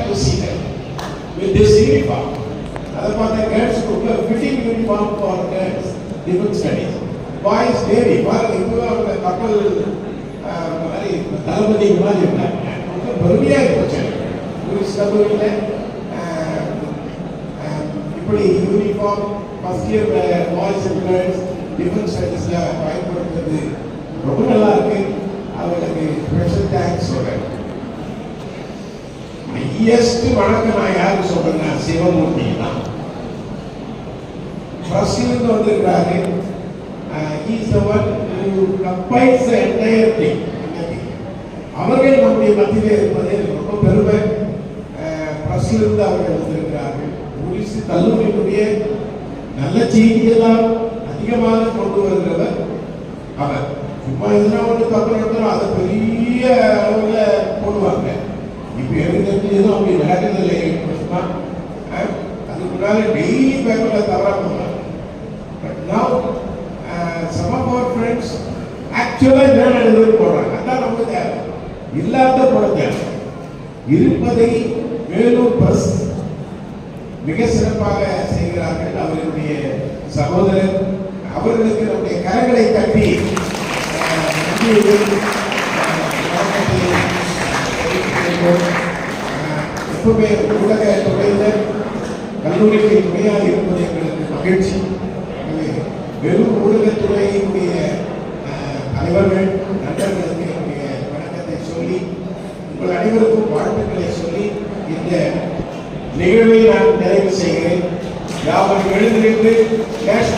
to see them with this uniform. Other part the girls group fitting uniform for girls, different studies. Boys daily, while இப்போ அவங்க கப்பல் மாதிரி தளபதி மாதிரி இருந்தாங்க. ரொம்ப பெருமையாக போச்சு. டூரிஸ்ட் கல்லூரியில் இப்படி uniform first year boys and girls difference ஸ்டடீஸில் பயன்படுத்துறது ரொம்ப நல்லா இருக்கு. அவங்களுக்கு ஸ்பெஷல் தேங்க்ஸ் சொல்கிறேன். ஹையஸ்ட் வணக்கம் நான் யாருக்கு சொல்றேன்னா சிவமூர்த்தி தான். ஃபர்ஸ்ட்லேருந்து வந்திருக்கிறாரு. He's the one who compiles the entire thing. அவர்கள் நம்முடைய மத்தியிலே இருப்பது ரொம்ப பெருமை. ஃபர்ஸ்ட்லேருந்து அவர்கள் வந்திருக்கிறார்கள். போலீஸ் கல்லூரியினுடைய நல்ல செய்தியெல்லாம் அதிகமாக கொண்டு வருகிறவர் அவர். சும்மா எதுனா ஒன்று தப்பு நடத்துகிறோம் அதை பெரிய அளவில் போடுவாங்க. இப்போ எனக்கு தெரிஞ்சதும் அப்படி நடக்கிறதில்லை. அதுக்கு முன்னாடி டெய்லி பேப்பரில் தவறாக போகிறாங்க. But now some of our friends actually என்ன எழுதுறது போடுறாங்க. அதான் நமக்கு தேவை. இல்லாத போட தேவை. இருப்பதை மேலும் பஸ் மிக சிறப்பாக செய்கிறார்கள் அவர்களுடைய சகோதரர். அவர்களுக்கு நம்முடைய கரங்களை தட்டி எப்பவுமே ஊடக துறையில் கல்லூரிக்கு துணையாக இருப்பது எங்களுக்கு மகிழ்ச்சி. வெறும் ஊடகத்துறையினுடைய தலைவர்கள் நண்பர்களுக்கு என்னுடைய வணக்கத்தை சொல்லி உங்கள் அனைவருக்கும் வாழ்த்துக்களை சொல்லி இந்த நிகழ்வை நான் நிறைவு செய்கிறேன். யாவரும் எழுந்திருந்து